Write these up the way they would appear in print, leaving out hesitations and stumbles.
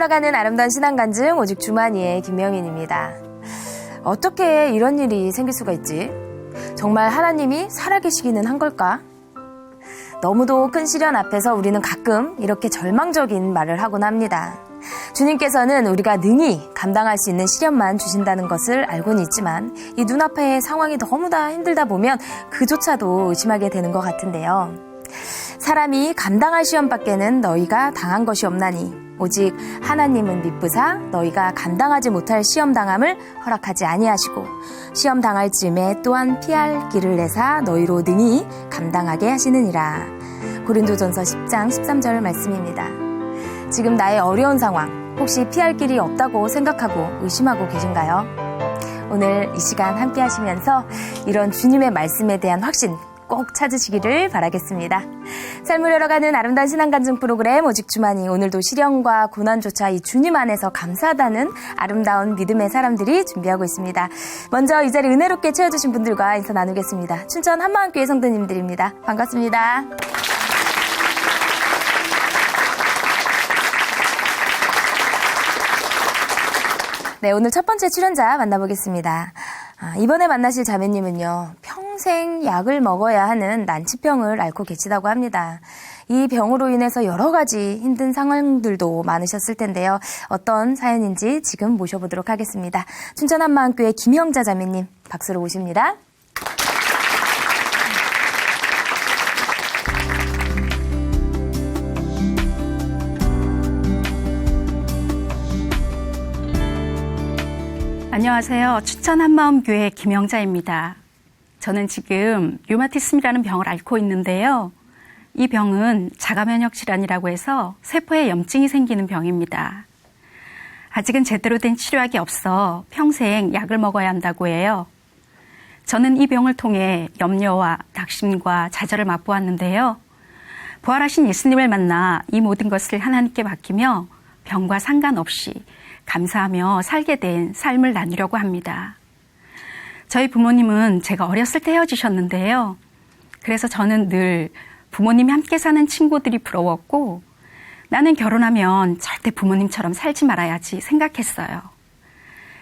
흘러가는 아름다운 신앙간증 오직 주만이의 김명인입니다. 어떻게 이런 일이 생길 수가 있지? 정말 하나님이 살아계시기는 한 걸까? 너무도 큰 시련 앞에서 우리는 가끔 이렇게 절망적인 말을 하곤 합니다. 주님께서는 우리가 능히 감당할 수 있는 시련만 주신다는 것을 알고는 있지만 이 눈앞의 상황이 너무나 힘들다 보면 그조차도 의심하게 되는 것 같은데요. 사람이 감당할 시험밖에는 너희가 당한 것이 없나니 오직 하나님은 미쁘사 너희가 감당하지 못할 시험당함을 허락하지 아니하시고 시험당할 즈음에 또한 피할 길을 내사 너희로 능히 감당하게 하시느니라. 고린도전서 10장 13절 말씀입니다. 지금 나의 어려운 상황 혹시 피할 길이 없다고 생각하고 의심하고 계신가요? 오늘 이 시간 함께 하시면서 이런 주님의 말씀에 대한 확신 꼭 찾으시기를 바라겠습니다. 삶을 열어가는 아름다운 신앙간증 프로그램 오직 주만이 오늘도 시련과 고난조차 이 주님 안에서 감사하다는 아름다운 믿음의 사람들이 준비하고 있습니다. 먼저 이 자리 은혜롭게 채워주신 분들과 인사 나누겠습니다. 춘천 한마음교회 성도님들입니다. 반갑습니다. 네, 오늘 첫 번째 출연자 만나보겠습니다. 이번에 만나실 자매님은요, 평생 약을 먹어야 하는 난치병을 앓고 계시다고 합니다. 이 병으로 인해서 여러 가지 힘든 상황들도 많으셨을 텐데요. 어떤 사연인지 지금 모셔보도록 하겠습니다. 춘천 한마음교회 김영자 자매님, 박수로 모십니다. 안녕하세요. 춘천 한마음교회 김영자입니다. 저는 지금 류마티즘이라는 병을 앓고 있는데요. 이 병은 자가면역 질환이라고 해서 세포에 염증이 생기는 병입니다. 아직은 제대로 된 치료약이 없어 평생 약을 먹어야 한다고 해요. 저는 이 병을 통해 염려와 낙심과 좌절을 맛보았는데요. 부활하신 예수님을 만나 이 모든 것을 하나님께 맡기며 병과 상관없이 감사하며 살게 된 삶을 나누려고 합니다. 저희 부모님은 제가 어렸을 때 헤어지셨는데요. 그래서 저는 늘 부모님이 함께 사는 친구들이 부러웠고 나는 결혼하면 절대 부모님처럼 살지 말아야지 생각했어요.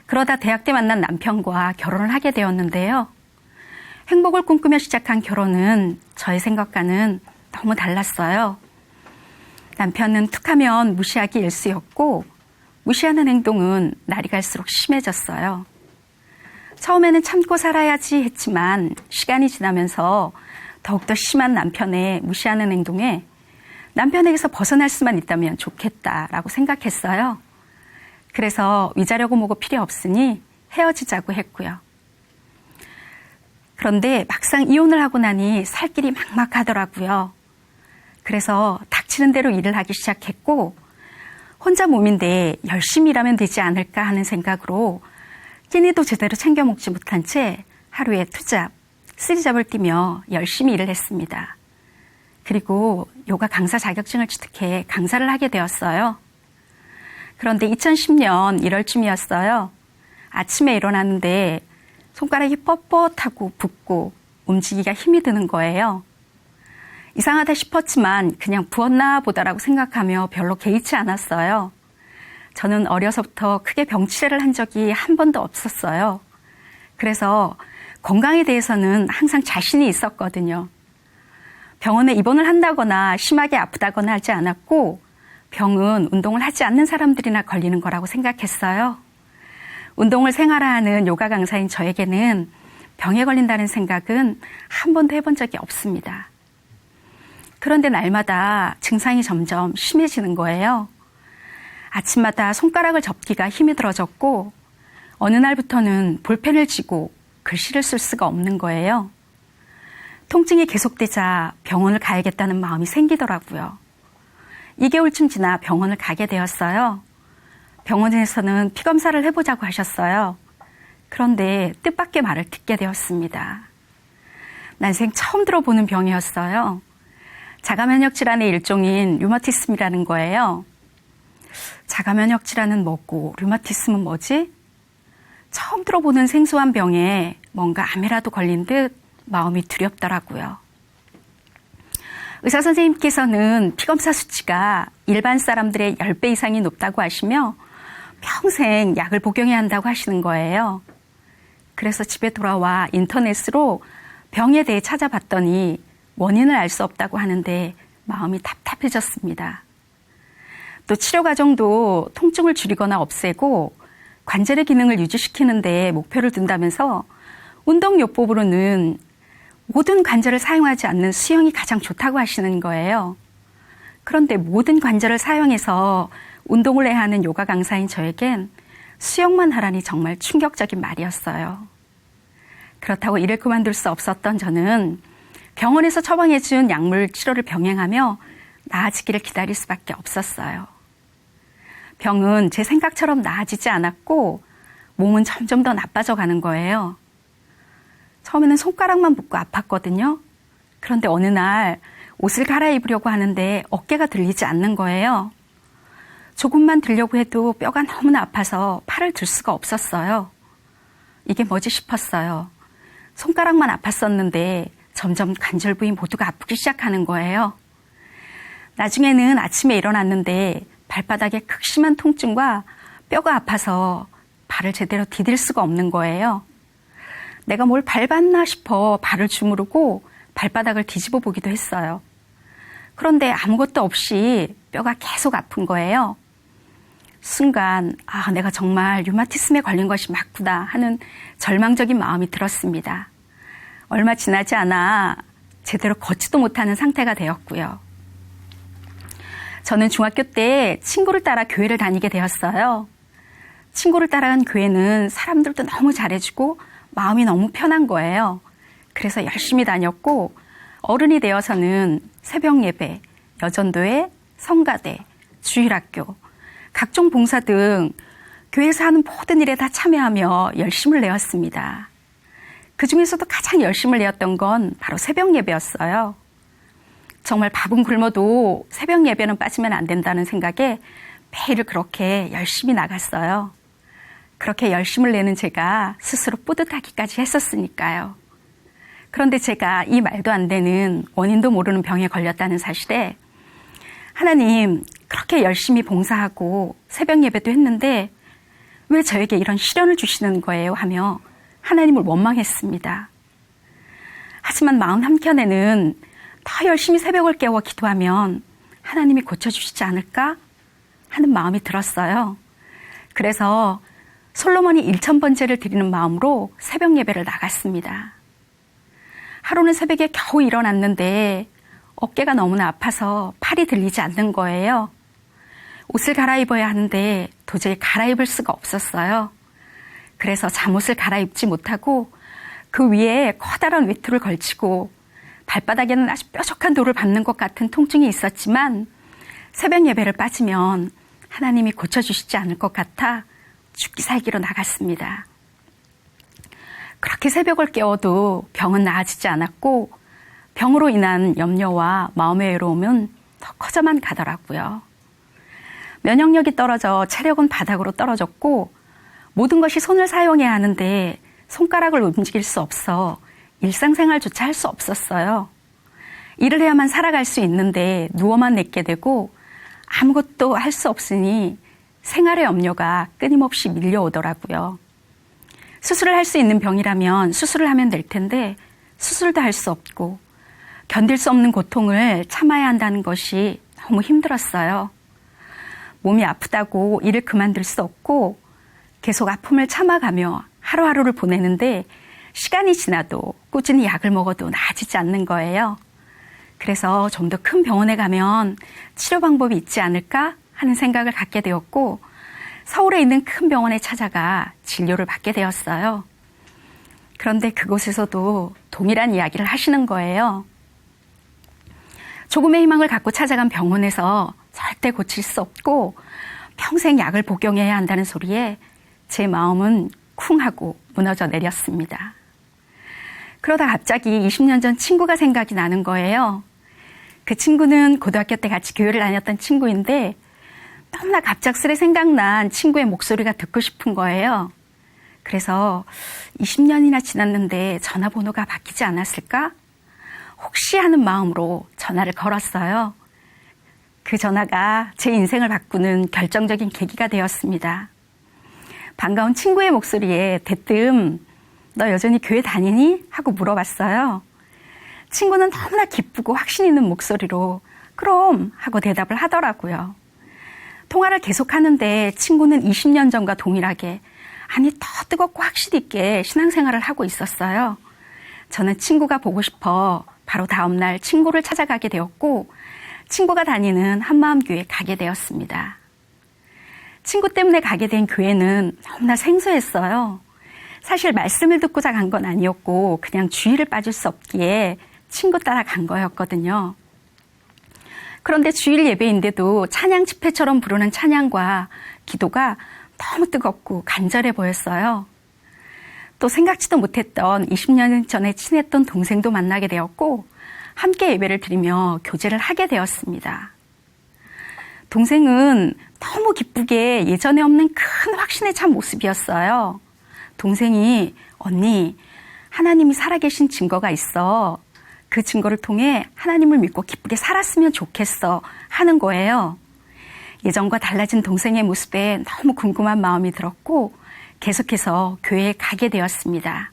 그러다 대학 때 만난 남편과 결혼을 하게 되었는데요. 행복을 꿈꾸며 시작한 결혼은 저의 생각과는 너무 달랐어요. 남편은 툭하면 무시하기 일쑤였고 무시하는 행동은 날이 갈수록 심해졌어요. 처음에는 참고 살아야지 했지만 시간이 지나면서 더욱더 심한 남편의 무시하는 행동에 남편에게서 벗어날 수만 있다면 좋겠다라고 생각했어요. 그래서 위자료고 뭐고 필요 없으니 헤어지자고 했고요. 그런데 막상 이혼을 하고 나니 살 길이 막막하더라고요. 그래서 닥치는 대로 일을 하기 시작했고 혼자 몸인데 열심히 일하면 되지 않을까 하는 생각으로 끼니도 제대로 챙겨 먹지 못한 채 하루에 2잡, 3잡을 뛰며 열심히 일을 했습니다. 그리고 요가 강사 자격증을 취득해 강사를 하게 되었어요. 그런데 2010년 1월쯤이었어요. 아침에 일어났는데 손가락이 뻣뻣하고 붓고 움직이기가 힘이 드는 거예요. 이상하다 싶었지만 그냥 부었나 보다라고 생각하며 별로 개의치 않았어요. 저는 어려서부터 크게 병치레를 한 적이 한 번도 없었어요. 그래서 건강에 대해서는 항상 자신이 있었거든요. 병원에 입원을 한다거나 심하게 아프다거나 하지 않았고 병은 운동을 하지 않는 사람들이나 걸리는 거라고 생각했어요. 운동을 생활화하는 요가 강사인 저에게는 병에 걸린다는 생각은 한 번도 해본 적이 없습니다. 그런데 날마다 증상이 점점 심해지는 거예요. 아침마다 손가락을 접기가 힘이 들어졌고 어느 날부터는 볼펜을 쥐고 글씨를 쓸 수가 없는 거예요. 통증이 계속되자 병원을 가야겠다는 마음이 생기더라고요. 2개월쯤 지나 병원을 가게 되었어요. 병원에서는 피검사를 해보자고 하셨어요. 그런데 뜻밖의 말을 듣게 되었습니다. 난생 처음 들어보는 병이었어요. 자가면역 질환의 일종인 류마티즘이라는 거예요. 자가면역 질환은 뭐고 류마티즘은 뭐지? 처음 들어보는 생소한 병에 뭔가 암이라도 걸린 듯 마음이 두렵더라고요. 의사 선생님께서는 피검사 수치가 일반 사람들의 10배 이상이 높다고 하시며 평생 약을 복용해야 한다고 하시는 거예요. 그래서 집에 돌아와 인터넷으로 병에 대해 찾아봤더니 원인을 알 수 없다고 하는데 마음이 답답해졌습니다. 또 치료 과정도 통증을 줄이거나 없애고 관절의 기능을 유지시키는 데 목표를 둔다면서 운동요법으로는 모든 관절을 사용하지 않는 수영이 가장 좋다고 하시는 거예요. 그런데 모든 관절을 사용해서 운동을 해야 하는 요가 강사인 저에겐 수영만 하라니 정말 충격적인 말이었어요. 그렇다고 일을 그만둘 수 없었던 저는 병원에서 처방해준 약물 치료를 병행하며 나아지기를 기다릴 수밖에 없었어요. 병은 제 생각처럼 나아지지 않았고 몸은 점점 더 나빠져 가는 거예요. 처음에는 손가락만 붓고 아팠거든요. 그런데 어느 날 옷을 갈아입으려고 하는데 어깨가 들리지 않는 거예요. 조금만 들려고 해도 뼈가 너무나 아파서 팔을 들 수가 없었어요. 이게 뭐지 싶었어요. 손가락만 아팠었는데 점점 관절 부위 모두가 아프기 시작하는 거예요. 나중에는 아침에 일어났는데 발바닥에 극심한 통증과 뼈가 아파서 발을 제대로 디딜 수가 없는 거예요. 내가 뭘 밟았나 싶어 발을 주무르고 발바닥을 뒤집어 보기도 했어요. 그런데 아무것도 없이 뼈가 계속 아픈 거예요. 순간 내가 정말 류마티즘에 걸린 것이 맞구나 하는 절망적인 마음이 들었습니다. 얼마 지나지 않아 제대로 걷지도 못하는 상태가 되었고요. 저는 중학교 때 친구를 따라 교회를 다니게 되었어요. 친구를 따라간 교회는 사람들도 너무 잘해주고 마음이 너무 편한 거예요. 그래서 열심히 다녔고 어른이 되어서는 새벽 예배, 여전도회, 성가대, 주일학교, 각종 봉사 등 교회에서 하는 모든 일에 다 참여하며 열심을 내었습니다. 그 중에서도 가장 열심을 내었던 건 바로 새벽 예배였어요. 정말 밥은 굶어도 새벽 예배는 빠지면 안 된다는 생각에 매일 그렇게 열심히 나갔어요. 그렇게 열심을 내는 제가 스스로 뿌듯하기까지 했었으니까요. 그런데 제가 이 말도 안 되는 원인도 모르는 병에 걸렸다는 사실에 하나님, 그렇게 열심히 봉사하고 새벽 예배도 했는데 왜 저에게 이런 시련을 주시는 거예요? 하며 하나님을 원망했습니다. 하지만 마음 한켠에는 더 열심히 새벽을 깨워 기도하면 하나님이 고쳐주시지 않을까 하는 마음이 들었어요. 그래서 솔로몬이 1000번째를 드리는 마음으로 새벽 예배를 나갔습니다. 하루는 새벽에 겨우 일어났는데 어깨가 너무나 아파서 팔이 들리지 않는 거예요. 옷을 갈아입어야 하는데 도저히 갈아입을 수가 없었어요. 그래서 잠옷을 갈아입지 못하고 그 위에 커다란 외투를 걸치고 발바닥에는 아주 뾰족한 돌을 밟는 것 같은 통증이 있었지만 새벽 예배를 빠지면 하나님이 고쳐주시지 않을 것 같아 죽기 살기로 나갔습니다. 그렇게 새벽을 깨워도 병은 나아지지 않았고 병으로 인한 염려와 마음의 외로움은 더 커져만 가더라고요. 면역력이 떨어져 체력은 바닥으로 떨어졌고 모든 것이 손을 사용해야 하는데 손가락을 움직일 수 없어 일상생활조차 할 수 없었어요. 일을 해야만 살아갈 수 있는데 누워만 있게 되고 아무것도 할 수 없으니 생활의 염려가 끊임없이 밀려오더라고요. 수술을 할 수 있는 병이라면 수술을 하면 될 텐데 수술도 할 수 없고 견딜 수 없는 고통을 참아야 한다는 것이 너무 힘들었어요. 몸이 아프다고 일을 그만둘 수 없고 계속 아픔을 참아가며 하루하루를 보내는데 시간이 지나도 꾸준히 약을 먹어도 나아지지 않는 거예요. 그래서 좀 더 큰 병원에 가면 치료 방법이 있지 않을까 하는 생각을 갖게 되었고 서울에 있는 큰 병원에 찾아가 진료를 받게 되었어요. 그런데 그곳에서도 동일한 이야기를 하시는 거예요. 조금의 희망을 갖고 찾아간 병원에서 절대 고칠 수 없고 평생 약을 복용해야 한다는 소리에 제 마음은 쿵 하고 무너져 내렸습니다. 그러다 갑자기 20년 전 친구가 생각이 나는 거예요. 그 친구는 고등학교 때 같이 교회를 다녔던 친구인데 너무나 갑작스레 생각난 친구의 목소리가 듣고 싶은 거예요. 그래서 20년이나 지났는데 전화번호가 바뀌지 않았을까? 혹시 하는 마음으로 전화를 걸었어요. 그 전화가 제 인생을 바꾸는 결정적인 계기가 되었습니다. 반가운 친구의 목소리에 대뜸 너 여전히 교회 다니니? 하고 물어봤어요. 친구는 너무나 기쁘고 확신 있는 목소리로 그럼 하고 대답을 하더라고요. 통화를 계속하는데 친구는 20년 전과 동일하게 아니 더 뜨겁고 확실 있게 신앙생활을 하고 있었어요. 저는 친구가 보고 싶어 바로 다음날 친구를 찾아가게 되었고 친구가 다니는 한마음교회에 가게 되었습니다. 친구 때문에 가게 된 교회는 너무나 생소했어요. 사실 말씀을 듣고자 간 건 아니었고 그냥 주의를 빠질 수 없기에 친구 따라 간 거였거든요. 그런데 주일 예배인데도 찬양 집회처럼 부르는 찬양과 기도가 너무 뜨겁고 간절해 보였어요. 또 생각지도 못했던 20년 전에 친했던 동생도 만나게 되었고 함께 예배를 드리며 교제를 하게 되었습니다. 동생은 너무 기쁘게 예전에 없는 큰 확신에 찬 모습이었어요. 동생이 언니, 하나님이 살아계신 증거가 있어. 그 증거를 통해 하나님을 믿고 기쁘게 살았으면 좋겠어 하는 거예요. 예전과 달라진 동생의 모습에 너무 궁금한 마음이 들었고 계속해서 교회에 가게 되었습니다.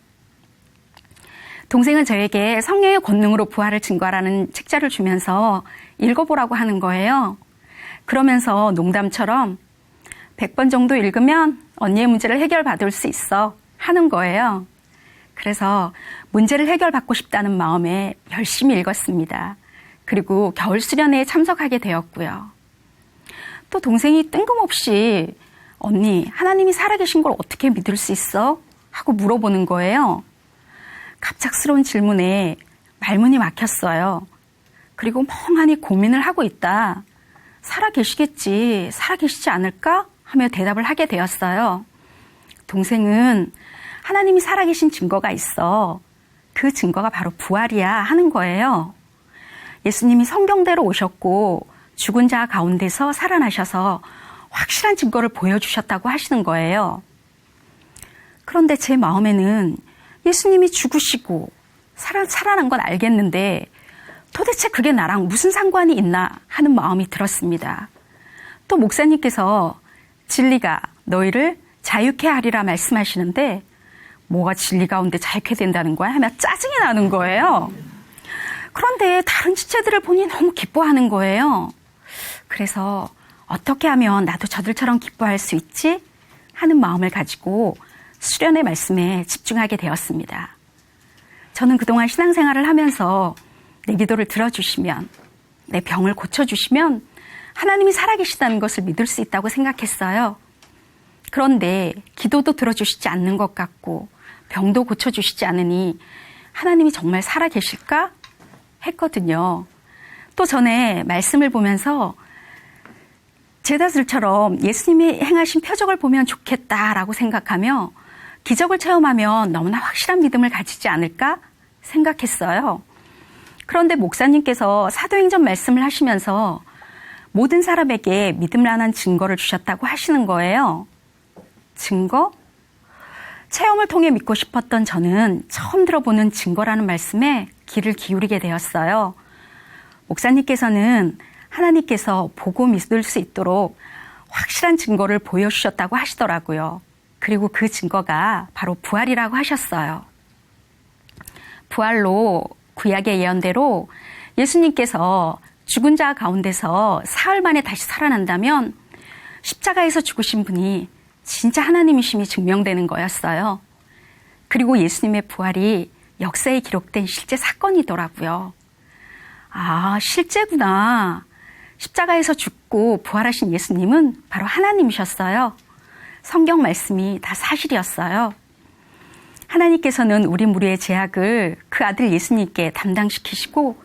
동생은 저에게 성령의 권능으로 부활을 증거하라는 책자를 주면서 읽어보라고 하는 거예요. 그러면서 농담처럼 100번 정도 읽으면 언니의 문제를 해결받을 수 있어 하는 거예요. 그래서 문제를 해결받고 싶다는 마음에 열심히 읽었습니다. 그리고 겨울 수련회에 참석하게 되었고요. 또 동생이 뜬금없이 언니, 하나님이 살아계신 걸 어떻게 믿을 수 있어? 하고 물어보는 거예요. 갑작스러운 질문에 말문이 막혔어요. 그리고 멍하니 고민을 하고 있다. 살아계시겠지, 살아계시지 않을까? 하며 대답을 하게 되었어요. 동생은 하나님이 살아계신 증거가 있어. 그 증거가 바로 부활이야 하는 거예요. 예수님이 성경대로 오셨고 죽은 자 가운데서 살아나셔서 확실한 증거를 보여주셨다고 하시는 거예요. 그런데 제 마음에는 예수님이 죽으시고 살아난 건 알겠는데 도대체 그게 나랑 무슨 상관이 있나 하는 마음이 들었습니다. 또 목사님께서 진리가 너희를 자유케 하리라 말씀하시는데 뭐가 진리 가운데 자유케 된다는 거야? 하며 짜증이 나는 거예요. 그런데 다른 지체들을 보니 너무 기뻐하는 거예요. 그래서 어떻게 하면 나도 저들처럼 기뻐할 수 있지? 하는 마음을 가지고 수련의 말씀에 집중하게 되었습니다. 저는 그동안 신앙생활을 하면서 내 기도를 들어주시면, 내 병을 고쳐주시면 하나님이 살아계시다는 것을 믿을 수 있다고 생각했어요. 그런데 기도도 들어주시지 않는 것 같고 병도 고쳐주시지 않으니 하나님이 정말 살아계실까? 했거든요. 또 전에 말씀을 보면서 제자들처럼 예수님이 행하신 표적을 보면 좋겠다라고 생각하며 기적을 체험하면 너무나 확실한 믿음을 가지지 않을까 생각했어요. 그런데 목사님께서 사도행전 말씀을 하시면서 모든 사람에게 믿음만한 증거를 주셨다고 하시는 거예요. 증거? 체험을 통해 믿고 싶었던 저는 처음 들어보는 증거라는 말씀에 귀를 기울이게 되었어요. 목사님께서는 하나님께서 보고 믿을 수 있도록 확실한 증거를 보여주셨다고 하시더라고요. 그리고 그 증거가 바로 부활이라고 하셨어요. 부활로 구약의 예언대로 예수님께서 죽은 자 가운데서 사흘 만에 다시 살아난다면 십자가에서 죽으신 분이 진짜 하나님이심이 증명되는 거였어요. 그리고 예수님의 부활이 역사에 기록된 실제 사건이더라고요. 아, 실제구나. 십자가에서 죽고 부활하신 예수님은 바로 하나님이셨어요. 성경 말씀이 다 사실이었어요. 하나님께서는 우리 무리의 죄악을 그 아들 예수님께 담당시키시고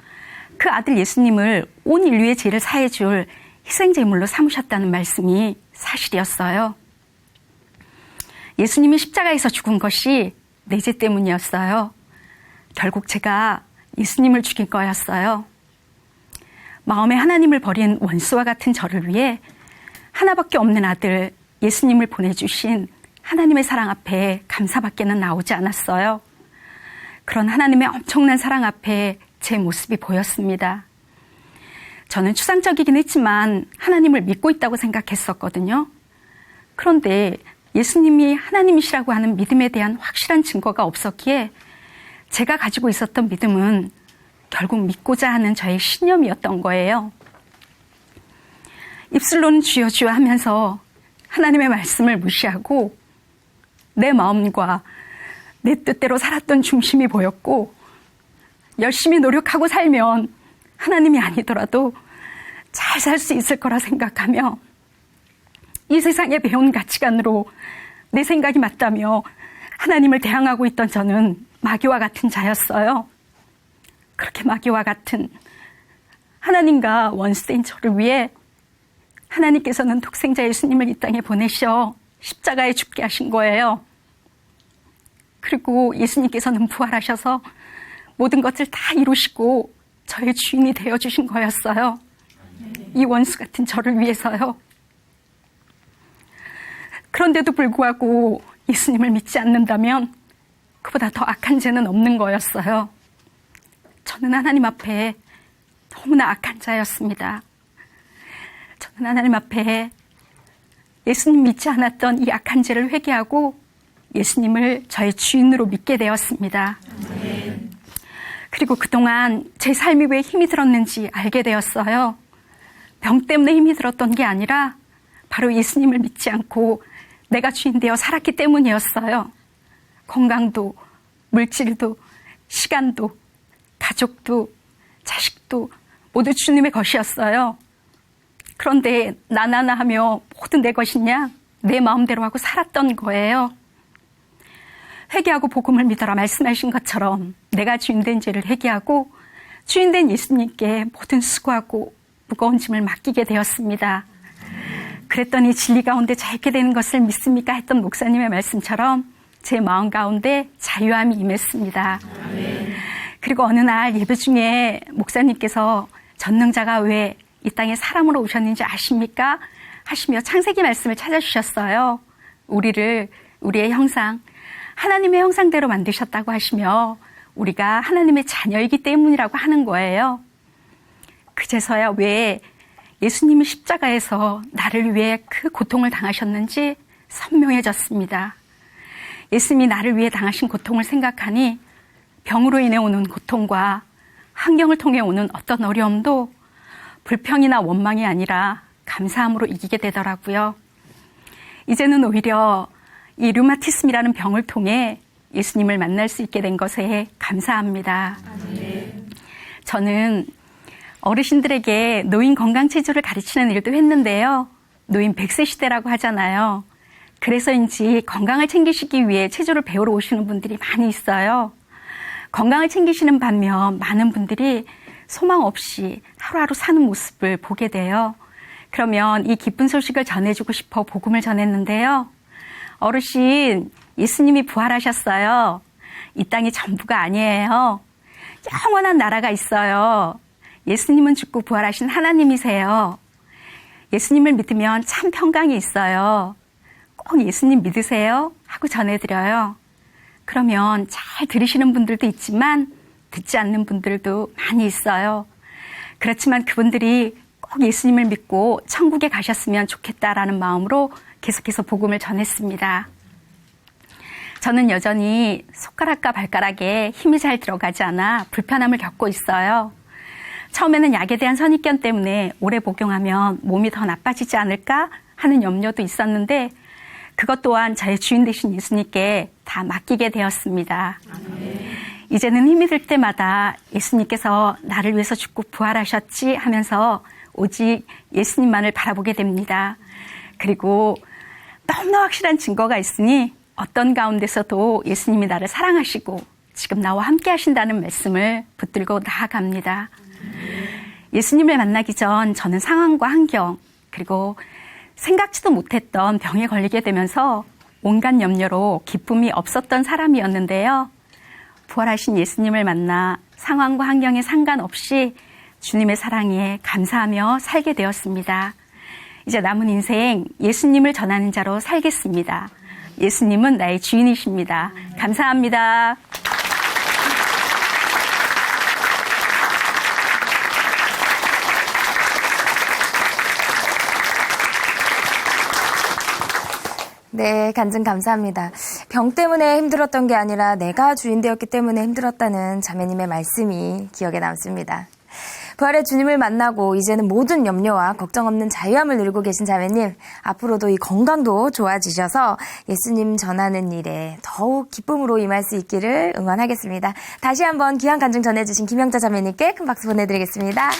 그 아들 예수님을 온 인류의 죄를 사해 줄 희생제물로 삼으셨다는 말씀이 사실이었어요. 예수님이 십자가에서 죽은 것이 내 죄 때문이었어요. 결국 제가 예수님을 죽인 거였어요. 마음에 하나님을 버린 원수와 같은 저를 위해 하나밖에 없는 아들 예수님을 보내주신 하나님의 사랑 앞에 감사밖에는 나오지 않았어요. 그런 하나님의 엄청난 사랑 앞에 제 모습이 보였습니다. 저는 추상적이긴 했지만 하나님을 믿고 있다고 생각했었거든요. 그런데 예수님이 하나님이시라고 하는 믿음에 대한 확실한 증거가 없었기에 제가 가지고 있었던 믿음은 결국 믿고자 하는 저의 신념이었던 거예요. 입술로는 주여 주여 하면서 하나님의 말씀을 무시하고 내 마음과 내 뜻대로 살았던 중심이 보였고, 열심히 노력하고 살면 하나님이 아니더라도 잘 살 수 있을 거라 생각하며 이 세상에 배운 가치관으로 내 생각이 맞다며 하나님을 대항하고 있던 저는 마귀와 같은 자였어요. 그렇게 마귀와 같은 하나님과 원수된 저를 위해 하나님께서는 독생자 예수님을 이 땅에 보내셔 십자가에 죽게 하신 거예요. 그리고 예수님께서는 부활하셔서 모든 것을 다 이루시고 저의 주인이 되어주신 거였어요. 이 원수 같은 저를 위해서요. 그런데도 불구하고 예수님을 믿지 않는다면 그보다 더 악한 죄는 없는 거였어요. 저는 하나님 앞에 너무나 악한 자였습니다. 저는 하나님 앞에 예수님 믿지 않았던 이 악한 죄를 회개하고 예수님을 저의 주인으로 믿게 되었습니다. 그리고 그동안 제 삶이 왜 힘이 들었는지 알게 되었어요. 병 때문에 힘이 들었던 게 아니라 바로 예수님을 믿지 않고 내가 주인 되어 살았기 때문이었어요. 건강도, 물질도, 시간도, 가족도, 자식도 모두 주님의 것이었어요. 그런데 나나나 하며 모든 내 것이냐? 내 마음대로 하고 살았던 거예요. 회개하고 복음을 믿어라 말씀하신 것처럼 내가 주인된 죄를 회개하고 주인된 예수님께 모든 수고하고 무거운 짐을 맡기게 되었습니다. 그랬더니 진리 가운데 자유케 되는 것을 믿습니까? 했던 목사님의 말씀처럼 제 마음 가운데 자유함이 임했습니다. 그리고 어느 날 예배 중에 목사님께서 전능자가 왜 이 땅에 사람으로 오셨는지 아십니까? 하시며 창세기 말씀을 찾아주셨어요. 우리를 우리의 형상, 하나님의 형상대로 만드셨다고 하시며 우리가 하나님의 자녀이기 때문이라고 하는 거예요. 그제서야 왜 예수님이 십자가에서 나를 위해 그 고통을 당하셨는지 선명해졌습니다. 예수님이 나를 위해 당하신 고통을 생각하니 병으로 인해 오는 고통과 환경을 통해 오는 어떤 어려움도 불평이나 원망이 아니라 감사함으로 이기게 되더라고요. 이제는 오히려 이 류마티즘이라는 병을 통해 예수님을 만날 수 있게 된 것에 감사합니다. 저는 어르신들에게 노인 건강체조를 가르치는 일도 했는데요. 노인 100세 시대라고 하잖아요. 그래서인지 건강을 챙기시기 위해 체조를 배우러 오시는 분들이 많이 있어요. 건강을 챙기시는 반면 많은 분들이 소망 없이 하루하루 사는 모습을 보게 돼요. 그러면 이 기쁜 소식을 전해주고 싶어 복음을 전했는데요. 어르신, 예수님이 부활하셨어요. 이 땅이 전부가 아니에요. 영원한 나라가 있어요. 예수님은 죽고 부활하신 하나님이세요. 예수님을 믿으면 참 평강이 있어요. 꼭 예수님 믿으세요 하고 전해드려요. 그러면 잘 들으시는 분들도 있지만 듣지 않는 분들도 많이 있어요. 그렇지만 그분들이 꼭 예수님을 믿고 천국에 가셨으면 좋겠다라는 마음으로 계속해서 복음을 전했습니다. 저는 여전히 손가락과 발가락에 힘이 잘 들어가지 않아 불편함을 겪고 있어요. 처음에는 약에 대한 선입견 때문에 오래 복용하면 몸이 더 나빠지지 않을까 하는 염려도 있었는데 그것 또한 저의 주인 되신 예수님께 다 맡기게 되었습니다. 이제는 힘이 들 때마다 예수님께서 나를 위해서 죽고 부활하셨지 하면서 오직 예수님만을 바라보게 됩니다. 그리고 너무나 확실한 증거가 있으니 어떤 가운데서도 예수님이 나를 사랑하시고 지금 나와 함께 하신다는 말씀을 붙들고 나아갑니다. 예수님을 만나기 전 저는 상황과 환경 그리고 생각지도 못했던 병에 걸리게 되면서 온갖 염려로 기쁨이 없었던 사람이었는데요. 부활하신 예수님을 만나 상황과 환경에 상관없이 주님의 사랑에 감사하며 살게 되었습니다. 이제 남은 인생 예수님을 전하는 자로 살겠습니다. 예수님은 나의 주인이십니다. 감사합니다. 네, 간증 감사합니다. 병 때문에 힘들었던 게 아니라 내가 주인 되었기 때문에 힘들었다는 자매님의 말씀이 기억에 남습니다. 부활의 주님을 만나고 이제는 모든 염려와 걱정 없는 자유함을 누리고 계신 자매님, 앞으로도 이 건강도 좋아지셔서 예수님 전하는 일에 더욱 기쁨으로 임할 수 있기를 응원하겠습니다. 다시 한번 귀한 간증 전해주신 김영자 자매님께 큰 박수 보내드리겠습니다.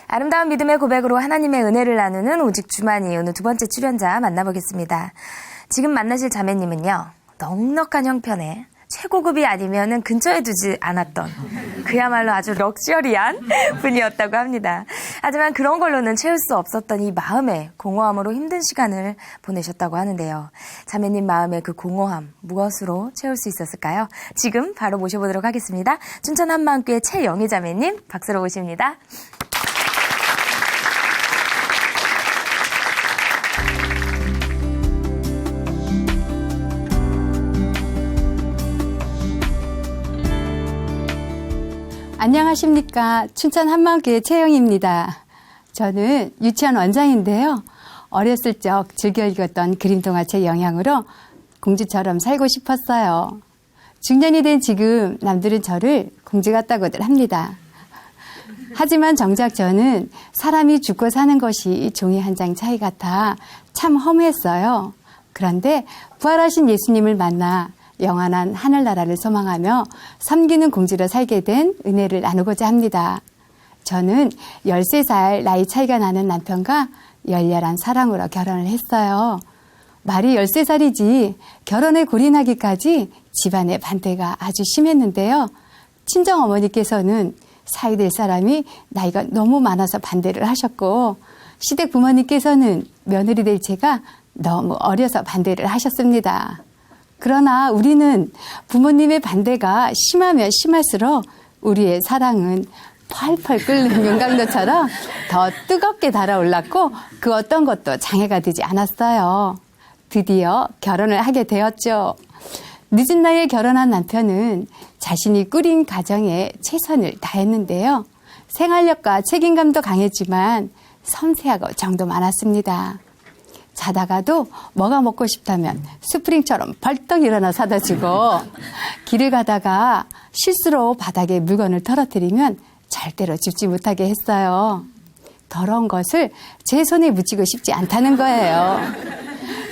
아름다운 믿음의 고백으로 하나님의 은혜를 나누는 오직 주만이 오늘 두 번째 출연자 만나보겠습니다. 지금 만나실 자매님은요, 넉넉한 형편에 최고급이 아니면은 근처에 두지 않았던 그야말로 아주 럭셔리한 분이었다고 합니다. 하지만 그런 걸로는 채울 수 없었던 이 마음의 공허함으로 힘든 시간을 보내셨다고 하는데요. 자매님 마음의 그 공허함 무엇으로 채울 수 있었을까요? 지금 바로 모셔보도록 하겠습니다. 춘천 한마음교회 최영희 자매님 박수로 모십니다. 안녕하십니까. 춘천 한마음교회 최영희입니다. 저는 유치원 원장인데요. 어렸을 적 즐겨 읽었던 그림 동화책 영향으로 공주처럼 살고 싶었어요. 중년이 된 지금 남들은 저를 공주 같다고들 합니다. 하지만 정작 저는 사람이 죽고 사는 것이 종이 한 장 차이 같아 참 허무했어요. 그런데 부활하신 예수님을 만나 영원한 하늘나라를 소망하며 섬기는 공주로 살게 된 은혜를 나누고자 합니다. 저는 13살 나이 차이가 나는 남편과 열렬한 사랑으로 결혼을 했어요. 말이 13살이지 결혼에 골인하기까지 집안의 반대가 아주 심했는데요. 친정어머니께서는 사위 될 사람이 나이가 너무 많아서 반대를 하셨고, 시댁 부모님께서는 며느리 될 제가 너무 어려서 반대를 하셨습니다. 그러나 우리는 부모님의 반대가 심하면 심할수록 우리의 사랑은 펄펄 끓는 용광로처럼 더 뜨겁게 달아올랐고 그 어떤 것도 장애가 되지 않았어요. 드디어 결혼을 하게 되었죠. 늦은 나이에 결혼한 남편은 자신이 꾸린 가정에 최선을 다했는데요. 생활력과 책임감도 강했지만 섬세하고 정도 많았습니다. 자다가도 뭐가 먹고 싶다면 스프링처럼 벌떡 일어나 사다 주고, 길을 가다가 실수로 바닥에 물건을 떨어뜨리면 절대로 줍지 못하게 했어요. 더러운 것을 제 손에 묻히고 싶지 않다는 거예요.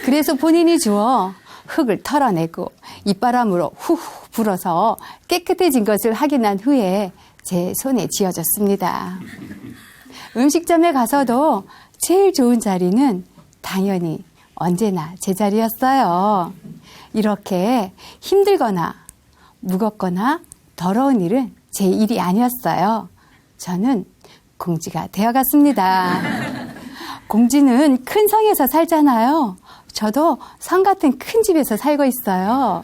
그래서 본인이 주워 흙을 털어내고 입바람으로 후후 불어서 깨끗해진 것을 확인한 후에 제 손에 쥐어줬습니다. 음식점에 가서도 제일 좋은 자리는 당연히 언제나 제 자리였어요. 이렇게 힘들거나 무겁거나 더러운 일은 제 일이 아니었어요. 저는 공주가 되어갔습니다. 공주는 큰 성에서 살잖아요. 저도 성 같은 큰 집에서 살고 있어요.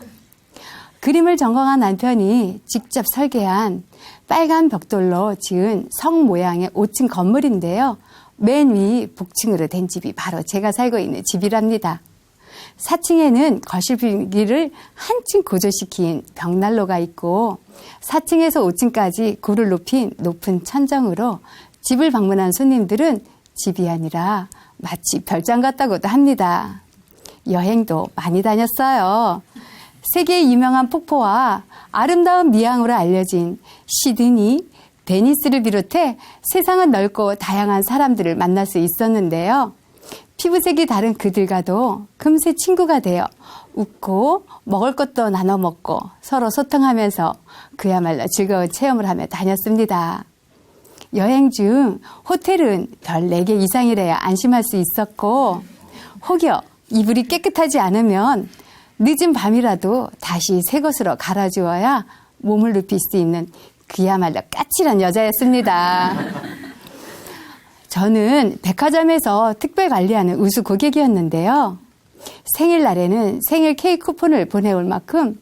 그림을 전공한 남편이 직접 설계한 빨간 벽돌로 지은 성 모양의 5층 건물인데요. 맨 위 복층으로 된 집이 바로 제가 살고 있는 집이랍니다. 4층에는 거실 분위기를 한층 고조시킨 벽난로가 있고 4층에서 5층까지 굴을 높인 높은 천정으로 집을 방문한 손님들은 집이 아니라 마치 별장 같다고도 합니다. 여행도 많이 다녔어요. 세계의 유명한 폭포와 아름다운 미항으로 알려진 시드니, 베니스를 비롯해 세상은 넓고 다양한 사람들을 만날 수 있었는데요. 피부색이 다른 그들과도 금세 친구가 되어 웃고 먹을 것도 나눠 먹고 서로 소통하면서 그야말로 즐거운 체험을 하며 다녔습니다. 여행 중 호텔은 별 4개 이상이래야 안심할 수 있었고, 혹여 이불이 깨끗하지 않으면 늦은 밤이라도 다시 새 것으로 갈아주어야 몸을 눕힐 수 있는 그야말로 까칠한 여자였습니다. 저는 백화점에서 특별 관리하는 우수 고객이었는데요. 생일날에는 생일 케이크 쿠폰을 보내올 만큼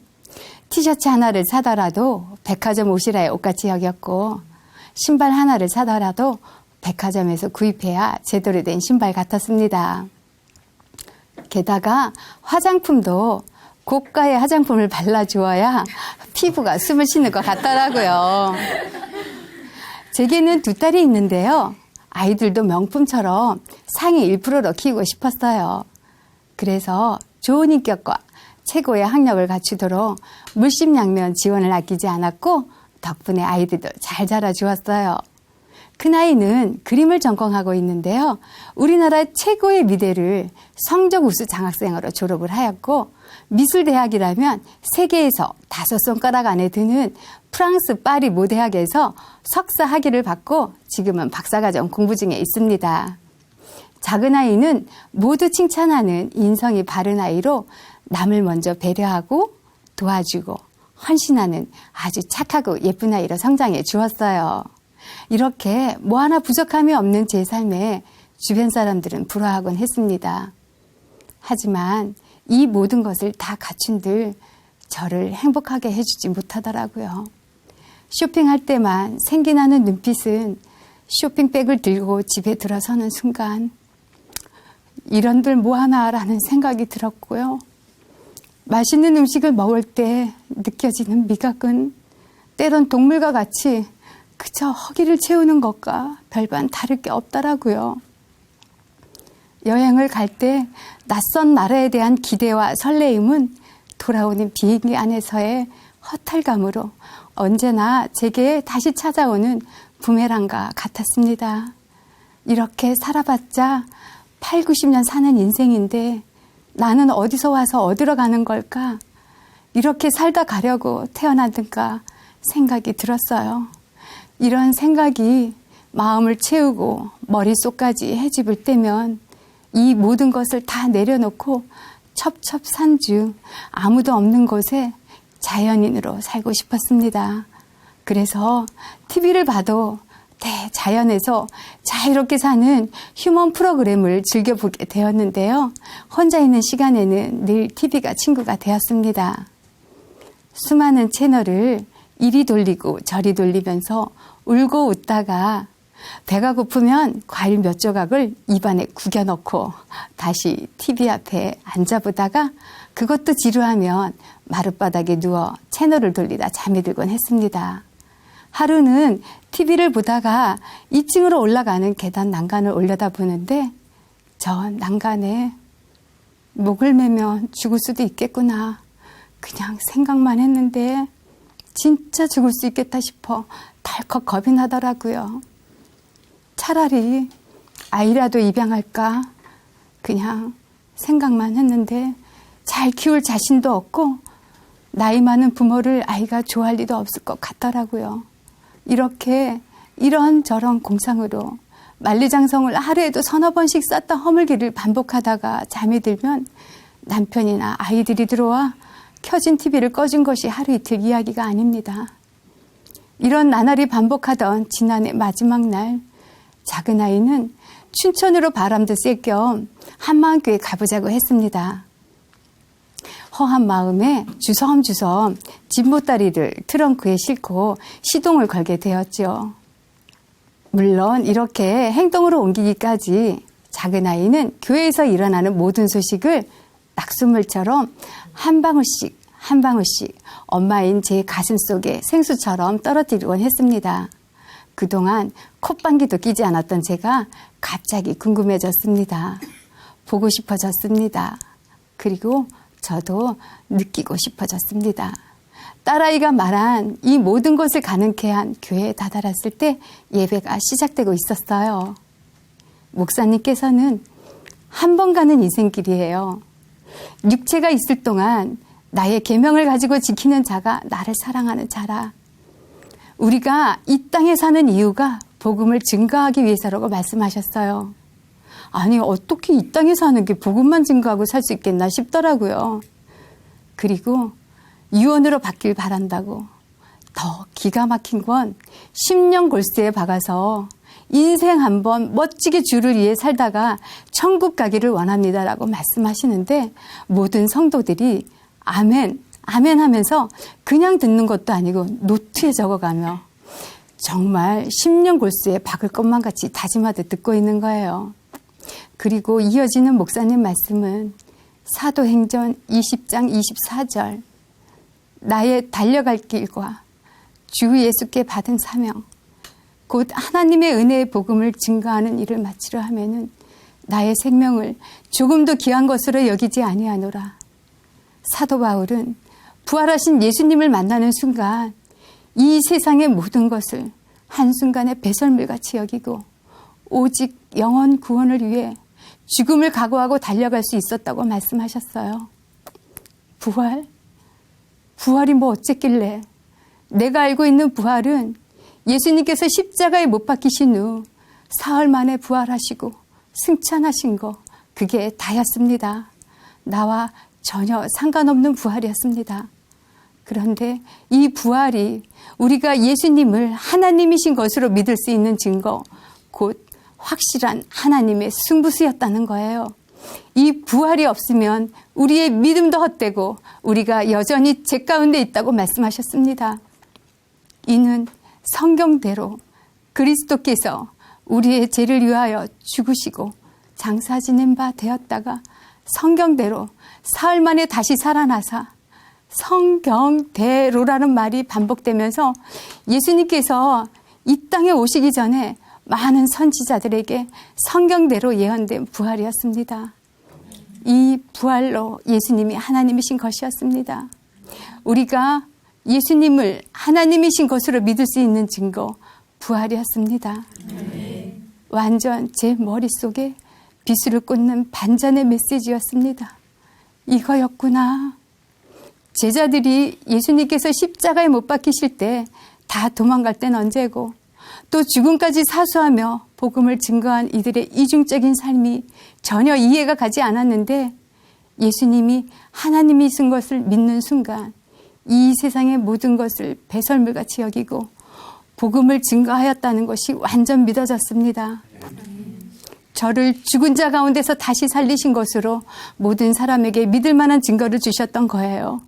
티셔츠 하나를 사더라도 백화점 옷이라야 옷같이 여겼고, 신발 하나를 사더라도 백화점에서 구입해야 제대로 된 신발 같았습니다. 게다가 화장품도 고가의 화장품을 발라주어야 피부가 숨을 쉬는 것 같더라고요. 제게는 두 딸이 있는데요. 아이들도 명품처럼 상위 1%로 키우고 싶었어요. 그래서 좋은 인격과 최고의 학력을 갖추도록 물심양면 지원을 아끼지 않았고 덕분에 아이들도 잘 자라주었어요. 큰아이는 그림을 전공하고 있는데요. 우리나라 최고의 미대를 성적 우수 장학생으로 졸업을 하였고 미술대학이라면 세계에서 5손가락 안에 드는 프랑스 파리 모대학에서 석사 학위를 받고 지금은 박사과정 공부 중에 있습니다. 작은 아이는 모두 칭찬하는 인성이 바른 아이로 남을 먼저 배려하고 도와주고 헌신하는 아주 착하고 예쁜 아이로 성장해 주었어요. 이렇게 뭐 하나 부족함이 없는 제 삶에 주변 사람들은 부러워하곤 했습니다. 하지만 이 모든 것을 다 갖춘들 저를 행복하게 해주지 못하더라고요. 쇼핑할 때만 생기나는 눈빛은 쇼핑백을 들고 집에 들어서는 순간 이런들 뭐하나라는 생각이 들었고요. 맛있는 음식을 먹을 때 느껴지는 미각은 때론 동물과 같이 그저 허기를 채우는 것과 별반 다를 게 없더라고요. 여행을 갈 때 낯선 나라에 대한 기대와 설레임은 돌아오는 비행기 안에서의 허탈감으로 언제나 제게 다시 찾아오는 부메랑과 같았습니다. 이렇게 살아봤자 8, 90년 사는 인생인데 나는 어디서 와서 어디로 가는 걸까? 이렇게 살다 가려고 태어나든가 생각이 들었어요. 이런 생각이 마음을 채우고 머릿속까지 헤집을 떼면 이 모든 것을 다 내려놓고 첩첩산중 아무도 없는 곳에 자연인으로 살고 싶었습니다. 그래서 TV를 봐도 대자연에서 자유롭게 사는 휴먼 프로그램을 즐겨보게 되었는데요. 혼자 있는 시간에는 늘 TV가 친구가 되었습니다. 수많은 채널을 이리 돌리고 저리 돌리면서 울고 웃다가 배가 고프면 과일 몇 조각을 입안에 구겨 넣고 다시 TV 앞에 앉아보다가 그것도 지루하면 마룻바닥에 누워 채널을 돌리다 잠이 들곤 했습니다. 하루는 TV를 보다가 2층으로 올라가는 계단 난간을 올려다보는데 저 난간에 목을 매면 죽을 수도 있겠구나. 그냥 생각만 했는데 진짜 죽을 수 있겠다 싶어 덜컥 겁이 나더라고요. 차라리 아이라도 입양할까? 그냥 생각만 했는데 잘 키울 자신도 없고 나이 많은 부모를 아이가 좋아할 리도 없을 것 같더라고요. 이렇게 이런저런 공상으로 만리장성을 하루에도 서너 번씩 쌌다 허물기를 반복하다가 잠이 들면 남편이나 아이들이 들어와 켜진 TV를 꺼준 것이 하루 이틀 이야기가 아닙니다. 이런 나날이 반복하던 지난해 마지막 날 작은 아이는 춘천으로 바람도 쐴 겸 한마음교회 가보자고 했습니다. 허한 마음에 주섬주섬 집모다리를 트렁크에 싣고 시동을 걸게 되었죠. 물론 이렇게 행동으로 옮기기까지 작은 아이는 교회에서 일어나는 모든 소식을 낙숫물처럼 한 방울씩 한 방울씩 엄마인 제 가슴 속에 생수처럼 떨어뜨리곤 했습니다. 그동안 콧방귀도 끼지 않았던 제가 갑자기 궁금해졌습니다. 보고 싶어졌습니다. 그리고 저도 느끼고 싶어졌습니다. 딸아이가 말한 이 모든 것을 가능케 한 교회에 다다랐을 때 예배가 시작되고 있었어요. 목사님께서는 한 번 가는 인생길이에요. 육체가 있을 동안 나의 계명을 가지고 지키는 자가 나를 사랑하는 자라. 우리가 이 땅에 사는 이유가 복음을 증거하기 위해서라고 말씀하셨어요. 아니 어떻게 이 땅에 사는 게 복음만 증거하고 살 수 있겠나 싶더라고요. 그리고 유언으로 받길 바란다고 더 기가 막힌 건 10년 골수에 박아서 인생 한번 멋지게 주를 위해 살다가 천국 가기를 원합니다라고 말씀하시는데 모든 성도들이 아멘, 아멘 하면서 그냥 듣는 것도 아니고 노트에 적어가며 정말 10년 골수에 박을 것만 같이 다짐하듯 듣고 있는 거예요. 그리고 이어지는 목사님 말씀은 사도행전 20장 24절 나의 달려갈 길과 주 예수께 받은 사명 곧 하나님의 은혜의 복음을 증거하는 일을 마치려 하면은 나의 생명을 조금도 귀한 것으로 여기지 아니하노라. 사도 바울은 부활하신 예수님을 만나는 순간 이 세상의 모든 것을 한순간에 배설물같이 여기고 오직 영혼 구원을 위해 죽음을 각오하고 달려갈 수 있었다고 말씀하셨어요. 부활이 뭐 어쨌길래? 내가 알고 있는 부활은 예수님께서 십자가에 못 박히신 후 사흘 만에 부활하시고 승천하신 거, 그게 다였습니다. 나와 전혀 상관없는 부활이었습니다. 그런데 이 부활이 우리가 예수님을 하나님이신 것으로 믿을 수 있는 증거, 곧 확실한 하나님의 승부수였다는 거예요. 이 부활이 없으면 우리의 믿음도 헛되고 우리가 여전히 죄 가운데 있다고 말씀하셨습니다. 이는 성경대로 그리스도께서 우리의 죄를 위하여 죽으시고 장사 지낸 바 되었다가 성경대로 사흘 만에 다시 살아나사, 성경대로라는 말이 반복되면서 예수님께서 이 땅에 오시기 전에 많은 선지자들에게 성경대로 예언된 부활이었습니다. 이 부활로 예수님이 하나님이신 것이었습니다. 우리가 예수님을 하나님이신 것으로 믿을 수 있는 증거, 부활이었습니다. 완전 제 머릿속에 비수를 꽂는 반전의 메시지였습니다. 이거였구나. 제자들이 예수님께서 십자가에 못 박히실 때 다 도망갈 땐 언제고, 또 죽음까지 사수하며 복음을 증거한 이들의 이중적인 삶이 전혀 이해가 가지 않았는데, 예수님이 하나님이신 것을 믿는 순간 이 세상의 모든 것을 배설물같이 여기고 복음을 증거하였다는 것이 완전 믿어졌습니다. 저를 죽은 자 가운데서 다시 살리신 것으로 모든 사람에게 믿을 만한 증거를 주셨던 거예요.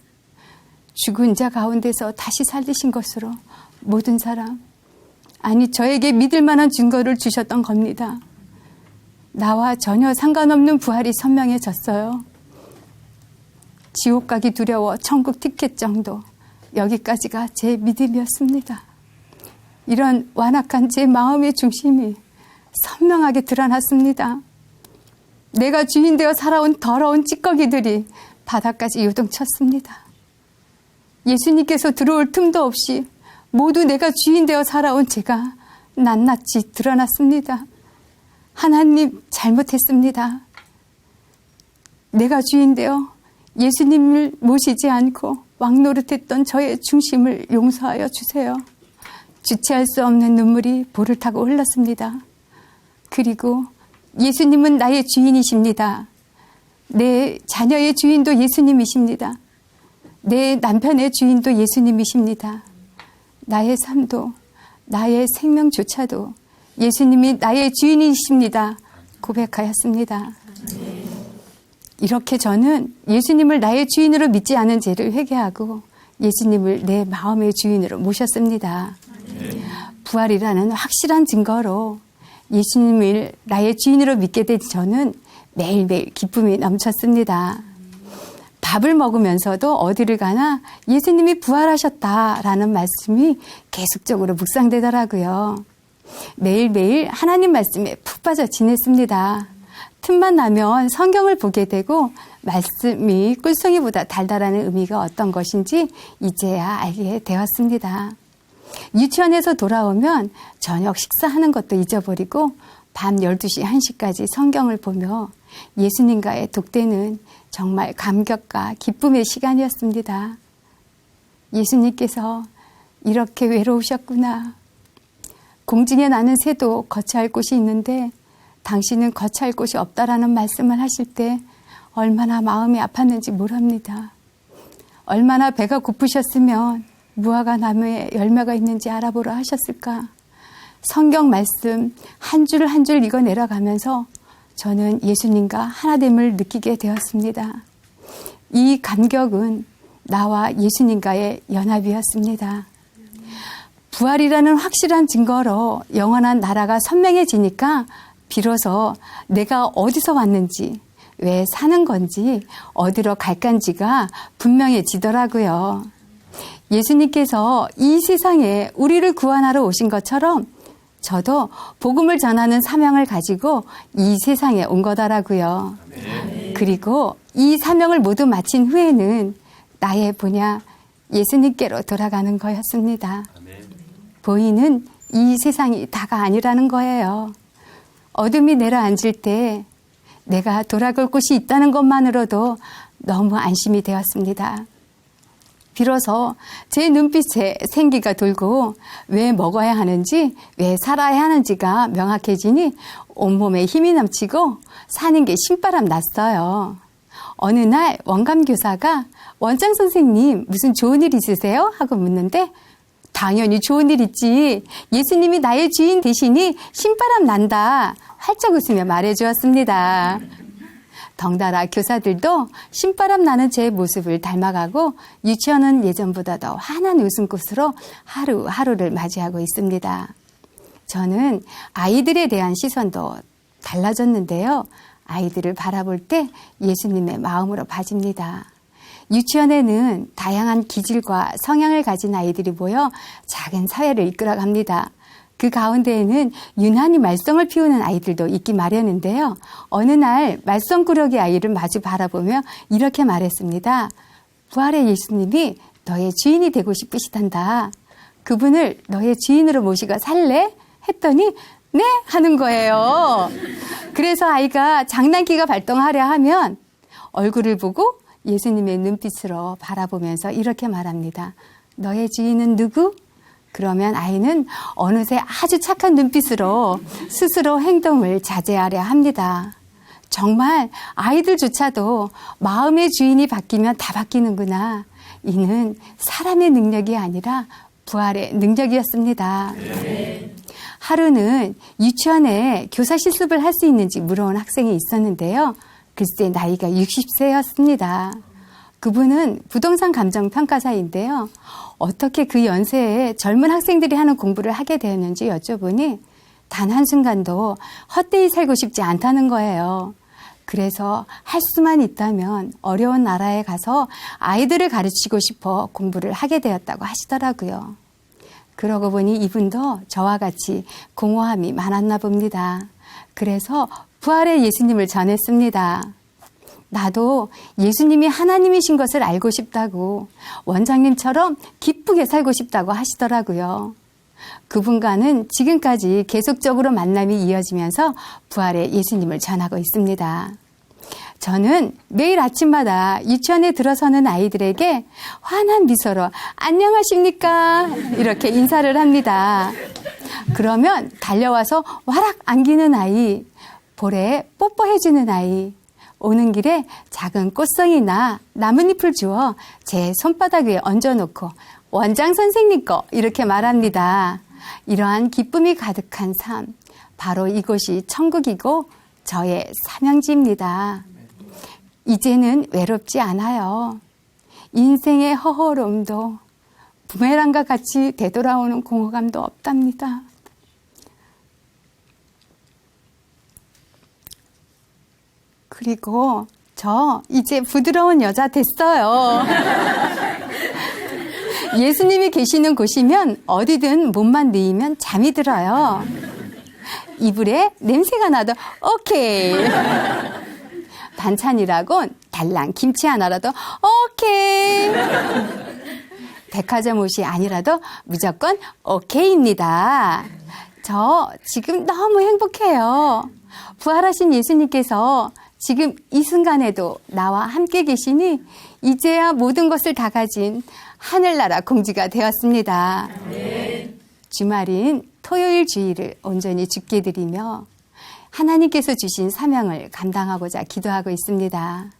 죽은 자 가운데서 다시 살리신 것으로 모든 사람, 아니 저에게 믿을 만한 증거를 주셨던 겁니다. 나와 전혀 상관없는 부활이 선명해졌어요. 지옥 가기 두려워 천국 티켓 정도, 여기까지가 제 믿음이었습니다. 이런 완악한 제 마음의 중심이 선명하게 드러났습니다. 내가 주인 되어 살아온 더러운 찌꺼기들이 바닥까지 요동쳤습니다. 예수님께서 들어올 틈도 없이 모두 내가 주인 되어 살아온 제가 낱낱이 드러났습니다. 하나님, 잘못했습니다. 내가 주인 되어 예수님을 모시지 않고 왕노릇했던 저의 중심을 용서하여 주세요. 주체할 수 없는 눈물이 볼을 타고 흘렀습니다. 그리고 예수님은 나의 주인이십니다. 내 자녀의 주인도 예수님이십니다. 내 남편의 주인도 예수님이십니다. 나의 삶도, 나의 생명조차도 예수님이 나의 주인이십니다. 고백하였습니다. 이렇게 저는 예수님을 나의 주인으로 믿지 않은 죄를 회개하고 예수님을 내 마음의 주인으로 모셨습니다. 부활이라는 확실한 증거로 예수님을 나의 주인으로 믿게 된 저는 매일매일 기쁨이 넘쳤습니다. 밥을 먹으면서도 어디를 가나 예수님이 부활하셨다라는 말씀이 계속적으로 묵상되더라고요. 매일매일 하나님 말씀에 푹 빠져 지냈습니다. 틈만 나면 성경을 보게 되고 말씀이 꿀송이보다 달달하는 의미가 어떤 것인지 이제야 알게 되었습니다. 유치원에서 돌아오면 저녁 식사하는 것도 잊어버리고 밤 12시, 1시까지 성경을 보며 예수님과의 독대는 정말 감격과 기쁨의 시간이었습니다. 예수님께서 이렇게 외로우셨구나. 공중에 나는 새도 거처할 곳이 있는데 당신은 거처할 곳이 없다라는 말씀을 하실 때 얼마나 마음이 아팠는지 모릅니다. 얼마나 배가 고프셨으면 무화과 나무에 열매가 있는지 알아보러 하셨을까. 성경 말씀 한 줄 한 줄 읽어 내려가면서 저는 예수님과 하나됨을 느끼게 되었습니다. 이 감격은 나와 예수님과의 연합이었습니다. 부활이라는 확실한 증거로 영원한 나라가 선명해지니까 비로소 내가 어디서 왔는지, 왜 사는 건지, 어디로 갈 건지가 분명해지더라고요. 예수님께서 이 세상에 우리를 구원하러 오신 것처럼 저도 복음을 전하는 사명을 가지고 이 세상에 온 거더라고요. 그리고 이 사명을 모두 마친 후에는 나의 분야 예수님께로 돌아가는 거였습니다. 보이는 이 세상이 다가 아니라는 거예요. 어둠이 내려앉을 때 내가 돌아갈 곳이 있다는 것만으로도 너무 안심이 되었습니다. 비로소 제 눈빛에 생기가 돌고 왜 먹어야 하는지, 왜 살아야 하는지가 명확해지니 온몸에 힘이 넘치고 사는 게 신바람 났어요. 어느 날 원감교사가 원장 선생님 무슨 좋은 일 있으세요? 하고 묻는데 당연히 좋은 일 있지. 예수님이 나의 주인 되시니 신바람 난다. 활짝 웃으며 말해주었습니다. 덩달아 교사들도 신바람 나는 제 모습을 닮아가고 유치원은 예전보다 더 환한 웃음꽃으로 하루하루를 맞이하고 있습니다. 저는 아이들에 대한 시선도 달라졌는데요. 아이들을 바라볼 때 예수님의 마음으로 봐집니다. 유치원에는 다양한 기질과 성향을 가진 아이들이 모여 작은 사회를 이끌어갑니다. 그 가운데에는 유난히 말썽을 피우는 아이들도 있기 마련인데요. 어느 날 말썽꾸러기 아이를 마주 바라보며 이렇게 말했습니다. 부활의 예수님이 너의 주인이 되고 싶으시단다. 그분을 너의 주인으로 모시고 살래? 했더니 네? 하는 거예요. 그래서 아이가 장난기가 발동하려 하면 얼굴을 보고 예수님의 눈빛으로 바라보면서 이렇게 말합니다. 너의 주인은 누구? 그러면 아이는 어느새 아주 착한 눈빛으로 스스로 행동을 자제하려 합니다. 정말 아이들조차도 마음의 주인이 바뀌면 다 바뀌는구나. 이는 사람의 능력이 아니라 부활의 능력이었습니다. 하루는 유치원에 교사 실습을 할 수 있는지 물어온 학생이 있었는데요. 글쎄 나이가 60세였습니다. 그분은 부동산 감정평가사인데요. 어떻게 그 연세에 젊은 학생들이 하는 공부를 하게 되었는지 여쭤보니 단 한순간도 헛되이 살고 싶지 않다는 거예요. 그래서 할 수만 있다면 어려운 나라에 가서 아이들을 가르치고 싶어 공부를 하게 되었다고 하시더라고요. 그러고 보니 이분도 저와 같이 공허함이 많았나 봅니다. 그래서 부활의 예수님을 전했습니다. 나도 예수님이 하나님이신 것을 알고 싶다고, 원장님처럼 기쁘게 살고 싶다고 하시더라고요. 그분과는 지금까지 계속적으로 만남이 이어지면서 부활의 예수님을 전하고 있습니다. 저는 매일 아침마다 유치원에 들어서는 아이들에게 환한 미소로 안녕하십니까? 이렇게 인사를 합니다. 그러면 달려와서 와락 안기는 아이, 볼에 뽀뽀해주는 아이, 오는 길에 작은 꽃송이나 나뭇잎을 주어 제 손바닥 위에 얹어놓고 원장 선생님 거 이렇게 말합니다. 이러한 기쁨이 가득한 삶, 바로 이곳이 천국이고 저의 사명지입니다. 이제는 외롭지 않아요. 인생의 허허로움도 부메랑과 같이 되돌아오는 공허감도 없답니다. 그리고 저 이제 부드러운 여자 됐어요. 예수님이 계시는 곳이면 어디든 몸만 누이면 잠이 들어요. 이불에 냄새가 나도 오케이. 반찬이라곤 달랑 김치 하나라도 오케이. 백화점 옷이 아니라도 무조건 오케이입니다. 저 지금 너무 행복해요. 부활하신 예수님께서 지금 이 순간에도 나와 함께 계시니 이제야 모든 것을 다 가진 하늘나라 공주가 되었습니다. 주말인 토요일 주일을 온전히 주께 드리며 하나님께서 주신 사명을 감당하고자 기도하고 있습니다.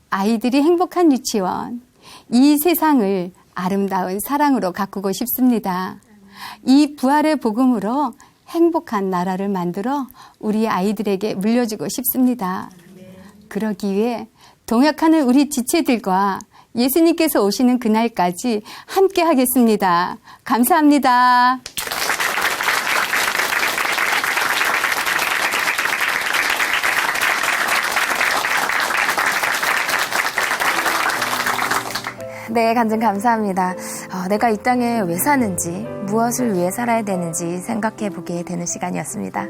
아이들이 행복한 유치원, 이 세상을 아름다운 사랑으로 가꾸고 싶습니다. 이 부활의 복음으로 행복한 나라를 만들어 우리 아이들에게 물려주고 싶습니다. 그러기 위해 동역하는 우리 지체들과 예수님께서 오시는 그날까지 함께 하겠습니다. 감사합니다. 네, 간증 감사합니다. 내가 이 땅에 왜 사는지, 무엇을 위해 살아야 되는지 생각해 보게 되는 시간이었습니다.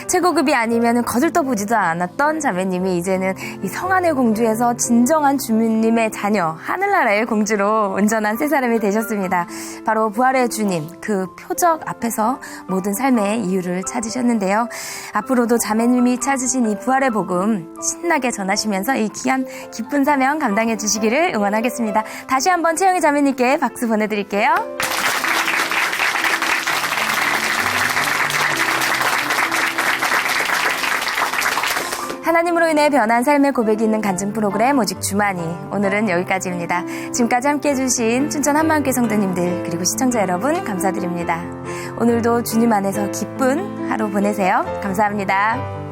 최고급이 아니면 거들떠보지도 않았던 자매님이 이제는 이 성안의 공주에서 진정한 주님의 자녀, 하늘나라의 공주로 온전한 새 사람이 되셨습니다. 바로 부활의 주님, 그 표적 앞에서 모든 삶의 이유를 찾으셨는데요. 앞으로도 자매님이 찾으신 이 부활의 복음 신나게 전하시면서 이 귀한 기쁜 사명 감당해 주시기를 응원하겠습니다. 다시 한번 채영이 자매님께 박수 보내드릴게요. 하나님으로 인해 변한 삶의 고백이 있는 간증 프로그램 오직 주만이, 오늘은 여기까지입니다. 지금까지 함께해 주신 춘천 한마음교회 성도님들 그리고 시청자 여러분 감사드립니다. 오늘도 주님 안에서 기쁜 하루 보내세요. 감사합니다.